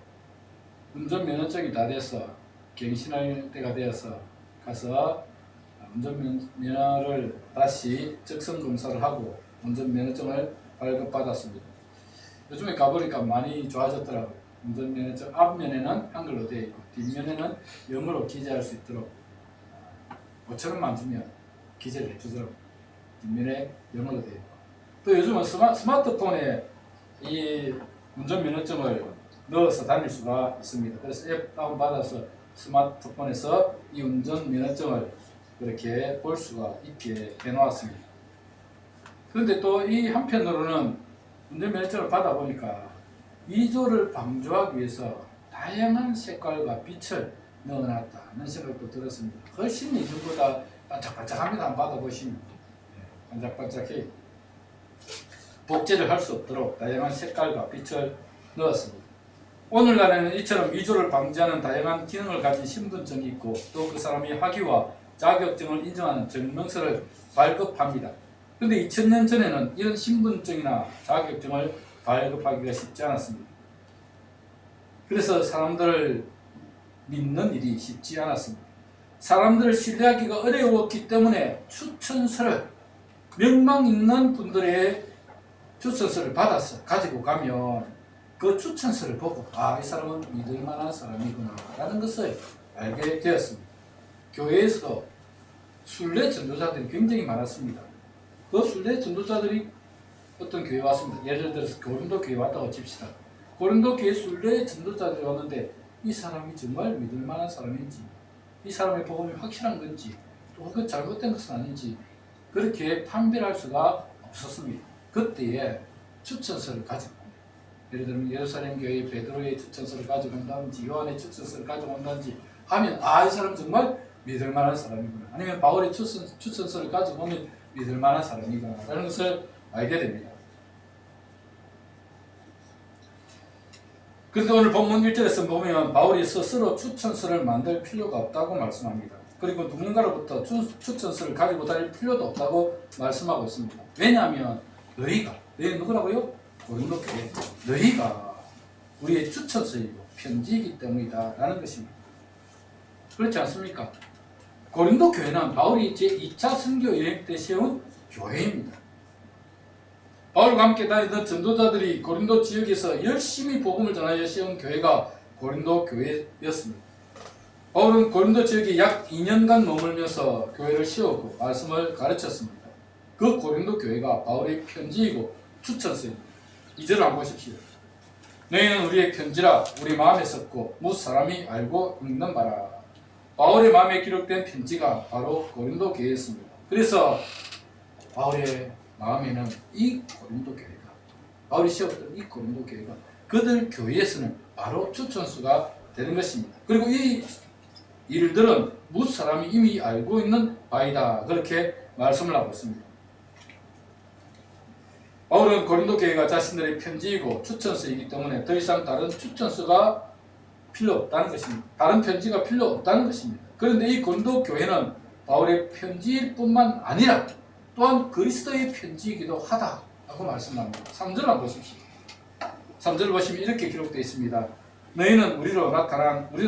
운전면허증이 다 돼서 갱신할 때가 되어서 가서 운전면허를 다시 적성검사를 하고 운전면허증을 발급받았습니다. 요즘에 가보니까 많이 좋아졌더라고요. 운전면허증 앞면에는 한글로 되어 있고 뒷면에는 영어로 기재할 수 있도록 5,000원만 주면 기재를 해주더라고요. 뒷면에 영어로 되어 있고 또 요즘은 스마트폰에 이 운전면허증을 넣어서 다닐 수가 있습니다. 그래서 앱 다운받아서 스마트폰에서 이 운전면허증을 그렇게 볼 수가 있게 해놓았습니다. 그런데 또 이 한편으로는 운전면허증을 받아보니까 위조를 방조하기 위해서 다양한 색깔과 빛을 넣어놨다는 생각도 들었습니다. 훨씬 이전보다 반짝반짝합니다. 한번 받아보시면 반짝반짝해. 복제를 할 수 없도록 다양한 색깔과 빛을 넣었습니다. 오늘날에는 이처럼 위조를 방지하는 다양한 기능을 가진 신분증이 있고 또 그 사람이 학위와 자격증을 인정하는 증명서를 발급합니다. 그런데 2000년 전에는 이런 신분증이나 자격증을 발급하기가 쉽지 않았습니다. 그래서 사람들을 믿는 일이 쉽지 않았습니다. 사람들을 신뢰하기가 어려웠기 때문에 추천서를 명망 있는 분들의 추천서를 받아서 가지고 가면 그 추천서를 보고 이 사람은 믿을 만한 사람이구나 라는 것을 알게 되었습니다. 교회에서도 순례 전도자들이 굉장히 많았습니다. 그 순례 전도자들이 어떤 교회에 왔습니다. 예를 들어서 고린도 교회에 왔다고 칩시다. 고린도 교회 순례 전도자들이 왔는데 이 사람이 정말 믿을 만한 사람인지 이 사람의 복음이 확실한 건지 또 그 잘못된 것은 아닌지 그렇게 판별할 수가 없었습니다. 그때에 추천서를 가지고 예를 들면 예루살렘 교회 베드로의 추천서를 가지고 온다든지 요한의 추천서를 가지고 온다든지 하면 이 사람 정말 믿을 만한 사람이구나. 아니면 바울의 추천서를 가지고 오면 믿을 만한 사람이구나 라는 것을 알게 됩니다. 그런데 오늘 본문 1절에서 보면 바울이 스스로 추천서를 만들 필요가 없다고 말씀합니다. 그리고 누군가로부터 추천서를 가지고 다닐 필요도 없다고 말씀하고 있습니다. 왜냐하면 너희 누구라고요? 고린도 교회. 너희가 우리의 추천서이고 편지이기 때문이다 라는 것입니다. 그렇지 않습니까? 고린도 교회는 바울이 제2차 선교 여행 때 세운 교회입니다. 바울과 함께 다니던 전도자들이 고린도 지역에서 열심히 복음을 전하여 세운 교회가 고린도 교회였습니다. 바울은 고린도 지역에 약 2년간 머물면서 교회를 세우고 말씀을 가르쳤습니다. 그 고린도 교회가 바울의 편지이고 추천서입니다. 2절을 한번 보십시오. 너희는 우리의 편지라 우리 마음에 썼고 무 사람이 알고 읽는 바라. 바울의 마음에 기록된 편지가 바로 고린도 교회였습니다. 그래서 바울의 마음에는 이 고린도 교회가 바울이 세웠던 이 고린도 교회가 그들 교회에서는 바로 추천수가 되는 것입니다. 그리고 이 일들은 무 사람이 이미 알고 있는 바이다 그렇게 말씀을 하고 있습니다. 바울은 고린도 교회가 자신들의 편지이고 추천서이기 때문에 더 이상 다른 추천서가 필요 없다는 것입니다. 다른 편지가 필요 없다는 것입니다. 그런데 이 고린도 교회는 바울의 편지일 뿐만 아니라 또한 그리스도의 편지이기도 하다라고 말씀합니다. 3절 한번 보십시오. 3절 보시면 이렇게 기록되어 있습니다. 너희는 우리로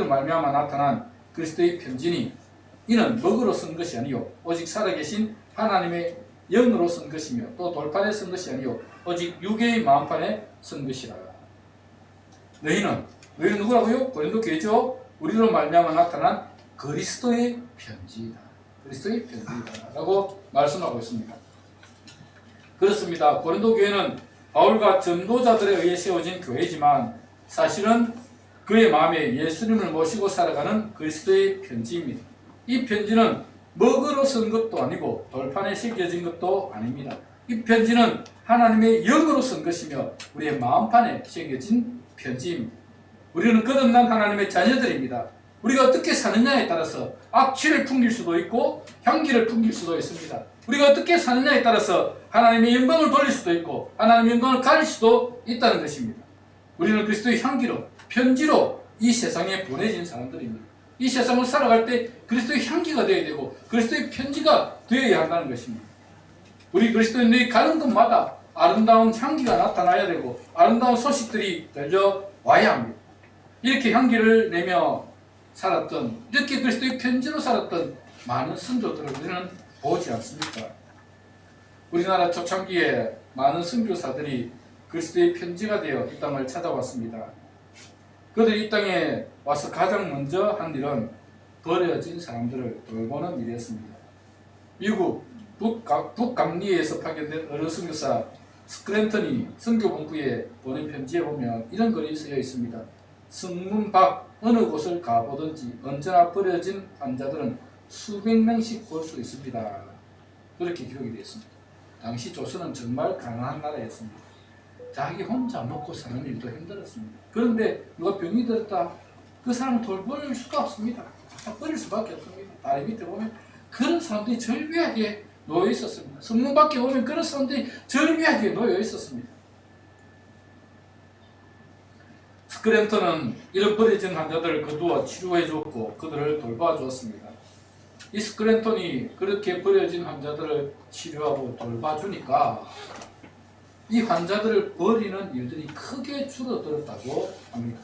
말미암아 나타난 그리스도의 편지니 이는 먹으로 쓴 것이 아니요 오직 살아계신 하나님의 영으로 쓴 것이며 또 돌판에 쓴 것이 아니요 오직 육의 마음판에 쓴 것이라. 너희는 누구라고요? 고린도 교회죠. 우리로 말미암아 나타난 그리스도의 편지이다. 그리스도의 편지이다 라고 말씀하고 있습니다. 그렇습니다. 고린도 교회는 바울과 전도자들에 의해 세워진 교회지만 사실은 그의 마음에 예수님을 모시고 살아가는 그리스도의 편지입니다. 이 편지는 먹으로 쓴 것도 아니고 돌판에 새겨진 것도 아닙니다. 이 편지는 하나님의 영으로 쓴 것이며 우리의 마음판에 새겨진 편지입니다. 우리는 거듭난 하나님의 자녀들입니다. 우리가 어떻게 사느냐에 따라서 악취를 풍길 수도 있고 향기를 풍길 수도 있습니다. 우리가 어떻게 사느냐에 따라서 하나님의 영광을 돌릴 수도 있고 하나님의 영광을 가릴 수도 있다는 것입니다. 우리는 그리스도의 향기로 편지로 이 세상에 보내진 사람들입니다. 이 세상을 살아갈 때 그리스도의 향기가 되어야 되고 그리스도의 편지가 되어야 한다는 것입니다. 우리 그리스도인들이 가는 곳마다 아름다운 향기가 나타나야 되고 아름다운 소식들이 들려와야 합니다. 이렇게 향기를 내며 살았던, 이렇게 그리스도의 편지로 살았던 많은 선조들을 우리는 보지 않습니까? 우리나라 초창기에 많은 선교사들이 그리스도의 편지가 되어 이 땅을 찾아왔습니다. 그들이 이 땅에 와서 가장 먼저 한 일은 버려진 사람들을 돌보는 일이었습니다. 미국 북감리에서 파견된 어느 선교사 스크랜턴이 선교본부에 보낸 편지에 보면 이런 글이 쓰여 있습니다. 성문 밖 어느 곳을 가보든지 언제나 버려진 환자들은 수백 명씩 볼 수 있습니다. 그렇게 기록이 되어 있습니다. 당시 조선은 정말 가난한 나라였습니다. 자기 혼자 먹고 사는 일도 힘들었습니다. 그런데 누가 병이 들었다, 그 사람을 돌볼 수가 없습니다. 다 버릴 수밖에 없습니다. 다리 밑에 보면 그런 사람들이 절묘하게 놓여 있었습니다. 성문 밖에 보면 그런 사람들이 절묘하게 놓여 있었습니다. 스크랜턴은 이런 버려진 환자들을 거두어 치료해 주었고 그들을 돌봐 주었습니다. 이 스크랜턴이 그렇게 버려진 환자들을 치료하고 돌봐주니까 이 환자들을 버리는 일들이 크게 줄어들었다고 합니다.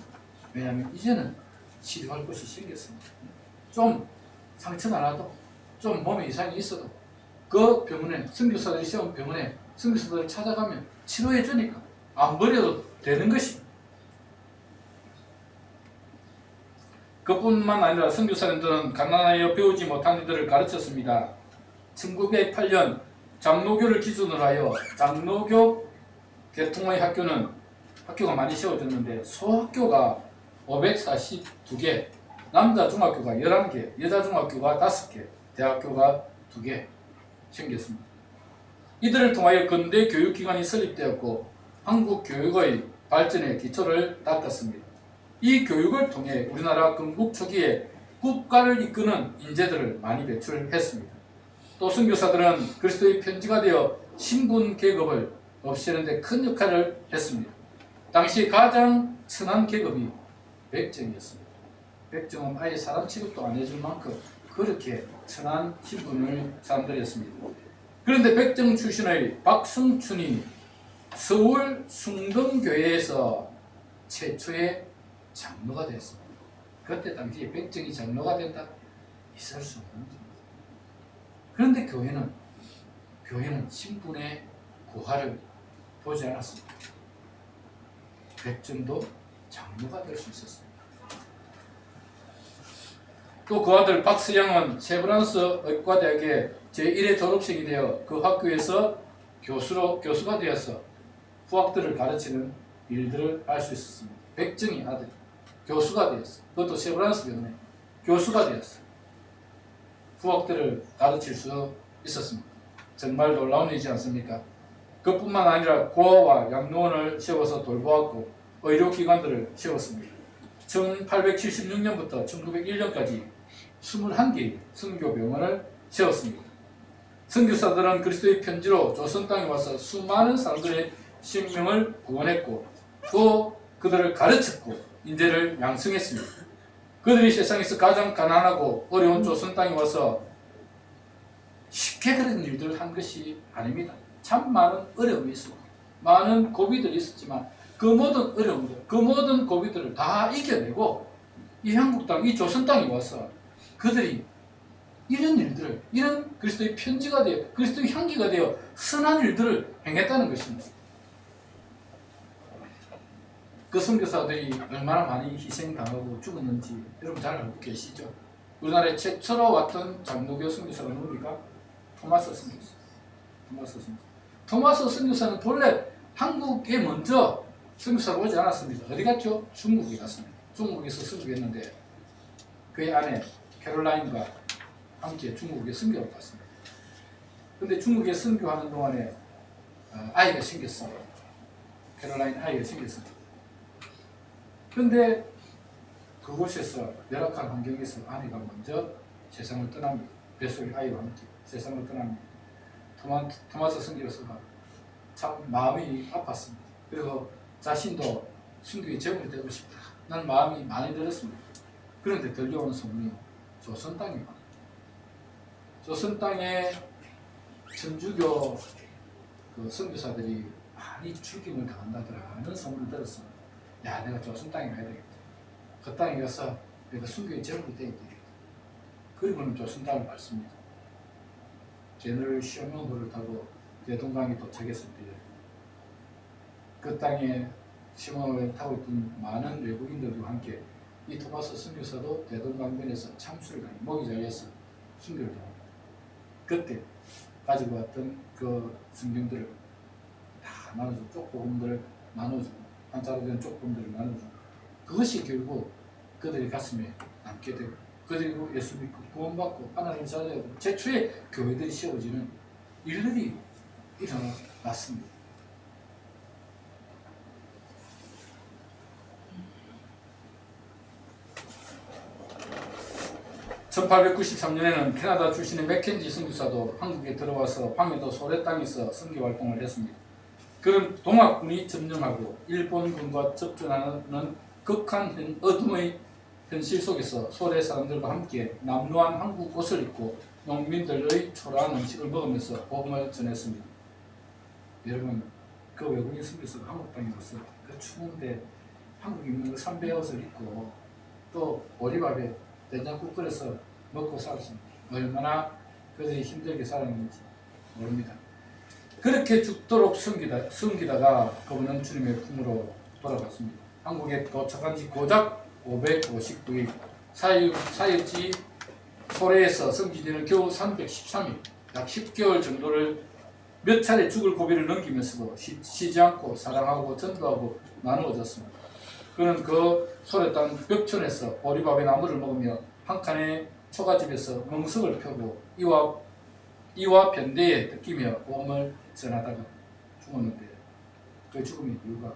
왜냐하면 이제는 치료할 것이 생겼습니다. 좀 상처가 나도, 좀 몸에 이상이 있어도 그 병원에, 선교사들이 세운 병원에 선교사들을 찾아가면 치료해 주니까 안 버려도 되는 것입니다. 그뿐만 아니라 선교사님들은 가난하여 배우지 못한 이들을 가르쳤습니다. 1908년 장로교를 기준으로 하여 장로교 계통의 학교가 많이 세워졌는데 소학교가 542개, 남자 중학교가 11개, 여자 중학교가 5개, 대학교가 2개 생겼습니다. 이들을 통하여 근대 교육기관이 설립되었고 한국 교육의 발전에 기초를 닦았습니다. 이 교육을 통해 우리나라 건국 초기에 국가를 이끄는 인재들을 많이 배출했습니다. 또 선교사들은 그리스도의 편지가 되어 신분 계급을 없애는 데 큰 역할을 했습니다. 당시 가장 천한 계급이 백정이었습니다. 백정은 아예 사람 취급도 안 해줄 만큼 그렇게 천한 신분을 사람들이었습니다. 그런데 백정 출신의 박승춘이 서울 숭동교회에서 최초의 장로가 됐습니다. 그때 당시에 백정이 장로가 된다? 있을 수 없는 일입니다. 그런데 교회는 신분의 고하를 보지 않았습니다. 백정도 장로가 될 수 있었습니다. 또 그 아들 박스양은 세브란스 의과대학의 제1회 졸업생이 되어 그 학교에서 교수가 되어서 후학들을 가르치는 일들을 할 수 있었습니다. 백정이 아들 교수가 되었어. 그것도 세브란스 병원에 교수가 되었어. 후학들을 가르칠 수 있었습니다. 정말 놀라운 일이지 않습니까? 그뿐만 아니라 고아와 양로원을 세워서 돌보았고 의료기관들을 세웠습니다. 1876년부터 1901년까지 21개의 선교병원을 세웠습니다. 선교사들은 그리스도의 편지로 조선 땅에 와서 수많은 사람들의 생명을 구원했고 또 그들을 가르쳤고 인재를 양성했습니다. 그들이 세상에서 가장 가난하고 어려운 조선 땅에 와서 쉽게 그런 일들을 한 것이 아닙니다. 참 많은 어려움이 있었고 많은 고비들이 있었지만 그 모든 어려움들, 그 모든 고비들을 다 이겨내고 이 한국 땅, 이 조선 땅에 와서 그들이 이런 일들을, 이런 그리스도의 편지가 되어 그리스도의 향기가 되어 선한 일들을 행했다는 것입니다. 그 선교사들이 얼마나 많이 희생당하고 죽었는지 여러분 잘 알고 계시죠? 우리나라에 최초로 왔던 장로교 선교사가 누굽니까? 토마스 선교사. 토마스 선교사는 본래 한국에 먼저 선교사로 오지 않았습니다. 어디 갔죠? 중국에 갔습니다. 중국에서 선교했는데 그의 아내 캐롤라인과 함께 중국에 선교를 갔습니다. 그런데 중국에 선교하는 동안에 아이가 생겼어요. 캐롤라인 아이가 생겼습니다. 그런데 그곳에서 열악한 환경에서 아내가 먼저 세상을 떠납니다. 뱃속의 아이와 함께 세상을 떠납니다. 토마스 선교사가 참 마음이 아팠습니다. 그리고 자신도 선교의 제물이 되고 싶다. 나는 마음이 많이 들었습니다. 그런데 들려오는 소문이 조선 땅이 많아요. 조선 땅에 천주교 그 선교사들이 많이 죽임을 당한다더라 하는 소문을 들었어. 야, 내가 조선 땅에 가야 되겠다. 그 땅에 가서 내가 순교의 제목이 되겠다. 그리고는 조선 땅을 밟습니다. 제너럴 쇼명호를 타고 대동강에 도착했을 때 그 땅에 시몬을 타고 있던 많은 외국인들과 함께 이 토마스 선교사도 대동강변에서 참수를 하니 목이 잘려서 순교를 합니다. 그때 가지고 왔던 그 성경들을 다 나눠주고 쪽복음들을 나눠주고 한자로 된 쪽복음들을 나눠주고 그것이 결국 그들의 가슴에 남게 되고 그들이 예수 믿고 구원받고 하나님 자녀들 최초의 교회들이 세워지는 일들이 일어났습니다. 1893년에는 캐나다 출신의 맥켄지 선교사도 한국에 들어와서 방에도 소래 땅에서 선교 활동을 했습니다. 그런 동학군이 점령하고 일본군과 접전하는 극한 어둠의 현실 속에서 소래 사람들과 함께 남루한 한국 옷을 입고 농민들의 초라한 음식을 먹으면서 복음을 전했습니다. 여러분, 그 외국인 선교사가 한국 땅에 와서 그 추운데 한국 입는 그 삼배 옷을 입고 또 보리밥에 된장국 끓여서 먹고 살았습니다. 얼마나 그들이 힘들게 살았는지 모릅니다. 그렇게 죽도록 숨기다가 그분은 주님의 품으로 돌아갔습니다. 한국에 도착한 지 고작 559일, 사역지 소래에서 섬긴 지는 겨우 313일, 약 10개월 정도를 몇 차례 죽을 고비를 넘기면서도 쉬지 않고 사랑하고 전도하고 나누어졌습니다. 그는 그 소래 땅 벽촌에서 보리밥에 나물을 먹으며 한 칸의 초가집에서 멍석을 펴고 이와 변대에 느끼며 복음을 전하다가 죽었는데 그 죽음의 이유가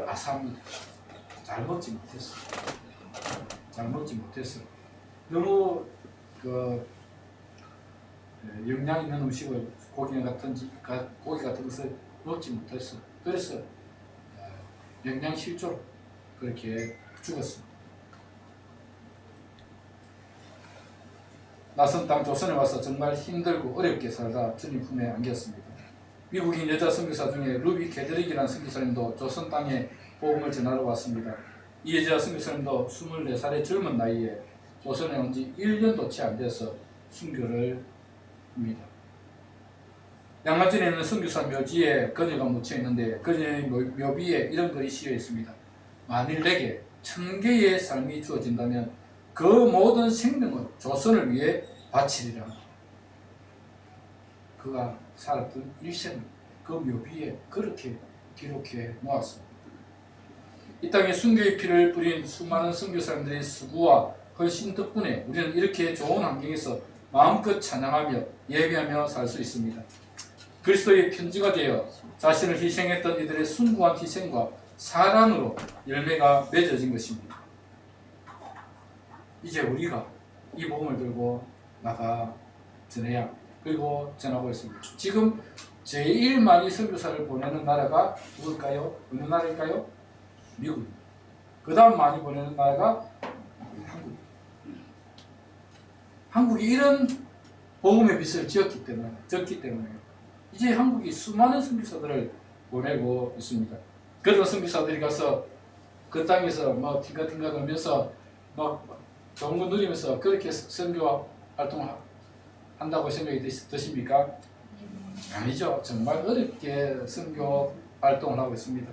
아사입니다. 잘 먹지 못했어. 너무 그 영양 있는 음식을 고기 같은 것을 먹지 못했어. 그래서 영양 실조로 그렇게 죽었습니다. 낯선 땅 조선에 와서 정말 힘들고 어렵게 살다 주님 품에 안겼습니다. 미국인 여자 선교사 중에 루비 캐드릭이라는 선교사님도 조선 땅에 복음을 전하러 왔습니다. 이 여자 선교사님도 24살의 젊은 나이에 조선에 온 지 1년도 채 안 돼서 순교를 합니다. 양화진에 있는 선교사 묘지에 그녀가 묻혀 있는데 그녀의 묘비에 이런 글이 쓰여 있습니다. 만일 내게 1000개의 삶이 주어진다면 그 모든 생명을 조선을 위해 바치리라. 그가 살았던 일생을 그 묘비에 그렇게 기록해 놓았습니다. 이 땅에 순교의 피를 뿌린 수많은 선교사님들의 수고와 헌신 덕분에 우리는 이렇게 좋은 환경에서 마음껏 찬양하며 예배하며 살 수 있습니다. 그리스도의 편지가 되어 자신을 희생했던 이들의 숭고한 희생과 사랑으로 열매가 맺어진 것입니다. 이제 우리가 이 복음을 들고 나가 전해야 그리고 전하고 있습니다. 지금 제일 많이 선교사를 보내는 나라가 누굴까요? 어느 나라일까요? 미국입니다. 그 다음 많이 보내는 나라가 한국입니다. 한국이 이런 복음의 빚을 졌기 때문에 이제 한국이 수많은 선교사들을 보내고 있습니다. 그런 선교사들이 가서 그 땅에서 막 팅가팅가 돌면서 막 좋은 거 누리면서 그렇게 선교 활동을 한다고 생각이 드십니까? 아니죠. 정말 어렵게 선교 활동을 하고 있습니다.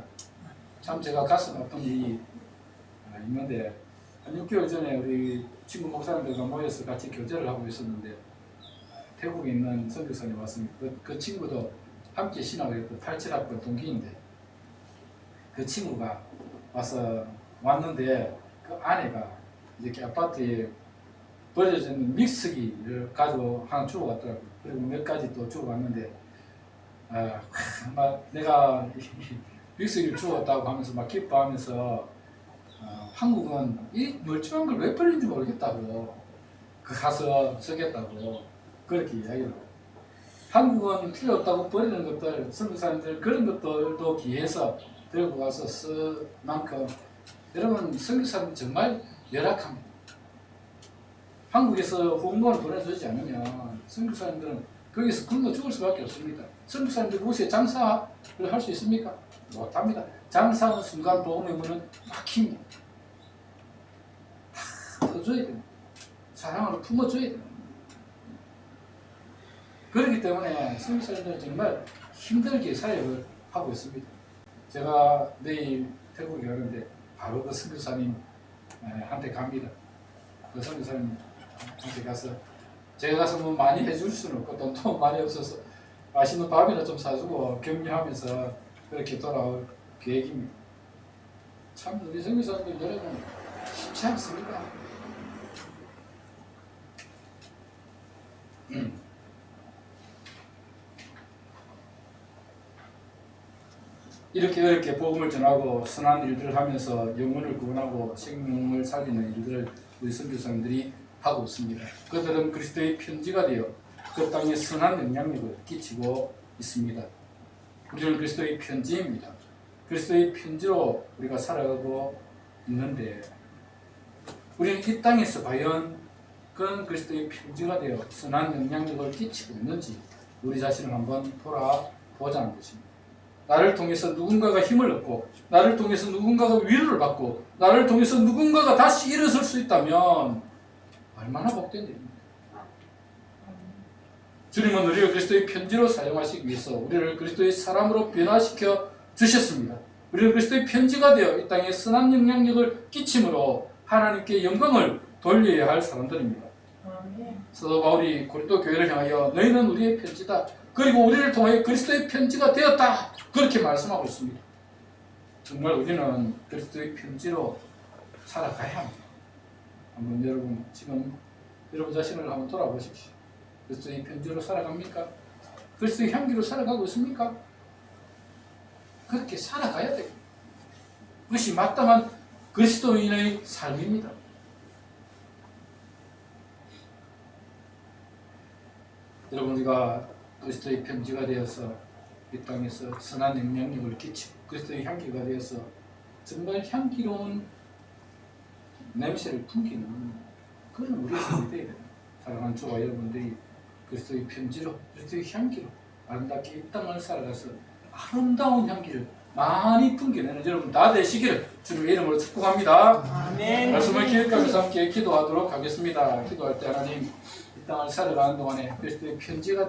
참 제가 가슴 아픈 일이 있는데 한 6개월 전에 우리 친구 목사님들과 모여서 같이 교제를 하고 있었는데 태국에 있는 선교사님 왔습니다. 그 친구도 함께 신학을 했던 87학번 동기인데 그 친구가 왔는데 그 아내가 이렇게 아파트에 버려져 있는 믹서기를 가지고 하나 주고 갔더라고요. 그리고 몇 가지 또 주고 갔는데 막 내가 믹서기를 주웠다고 하면서 막 기뻐하면서 한국은 이 멀쩡한 걸 왜 버리는지 모르겠다고 가서 쓰겠다고 그렇게 이야기를 하고 한국은 필요 없다고 버리는 것들, 선교사님들 그런 것들도 기해서 들고 가서 쓸 만큼 여러분 선교사님 정말 열악합니다. 한국에서 후원금을 보내주지 않으면 선교사님들은 거기서 굶어 죽을 수밖에 없습니다. 선교사님들 그곳에 장사를 할 수 있습니까? 못합니다. 장사하는 순간 복음의 문은 막힙니다. 다 터줘야 됩니다. 사랑으로 품어줘야 됩니다. 그렇기 때문에 선교사님들은 정말 힘들게 사역을 하고 있습니다. 제가 내일 태국에 가는데 바로 그 선교사님 한테 갑니다. 그 선교사님한테 가서 제가 가서 뭐 많이 해줄 수는 없고 돈도 많이 없어서 맛있는 밥이나 좀 사주고 격려하면서 그렇게 돌아올 계획입니다. 참 우리 선교사님들 여러분 쉽지 않습니다. 이렇게 복음을 전하고 선한 일들을 하면서 영혼을 구원하고 생명을 살리는 일들을 우리 선교사님들이 하고 있습니다. 그들은 그리스도의 편지가 되어 그 땅에 선한 영향력을 끼치고 있습니다. 우리는 그리스도의 편지입니다. 그리스도의 편지로 우리가 살아가고 있는데 우리는 이 땅에서 과연 그런 그리스도의 편지가 되어 선한 영향력을 끼치고 있는지 우리 자신을 한번 돌아보자는 것입니다. 나를 통해서 누군가가 힘을 얻고 나를 통해서 누군가가 위로를 받고 나를 통해서 누군가가 다시 일어설 수 있다면 얼마나 복된 일입니까? 주님은 우리를 그리스도의 편지로 사용하시기 위해서 우리를 그리스도의 사람으로 변화시켜 주셨습니다. 우리는 그리스도의 편지가 되어 이 땅에 선한 영향력을 끼침으로 하나님께 영광을 돌려야 할 사람들입니다. 사도 바울이 고린도 교회를 향하여 너희는 우리의 편지다. 그리고 우리를 통하여 그리스도의 편지가 되었다. 그렇게 말씀하고 있습니다. 정말 우리는 그리스도의 편지로 살아가야 합니다. 한번 여러분 지금 여러분 자신을 한번 돌아보십시오. 그리스도의 편지로 살아갑니까? 그리스도의 향기로 살아가고 있습니까? 그렇게 살아가야 됩니다. 그것이 마땅한 그리스도인의 삶입니다. 여러분 우리가 그리스도의 편지가 되어서 이 땅에서 선한 영향력을 끼치고 그리스도의 향기가 되어서 정말 향기로운 냄새를 풍기는 그런 우리의 삶이 되어야 됩니다. 사랑하는 저와 여러분들이 그리스도의 편지로 그리스도의 향기로 아름답게 이 땅을 살아가서 아름다운 향기를 많이 풍겨내는 여러분 다 되시기를 주님의 이름으로 축복합니다. 아멘. 말씀을 기억하면서 함께 기도하도록 하겠습니다. 기도할 때 하나님 이 땅을 살아가는 동안에 그리스도의 편지가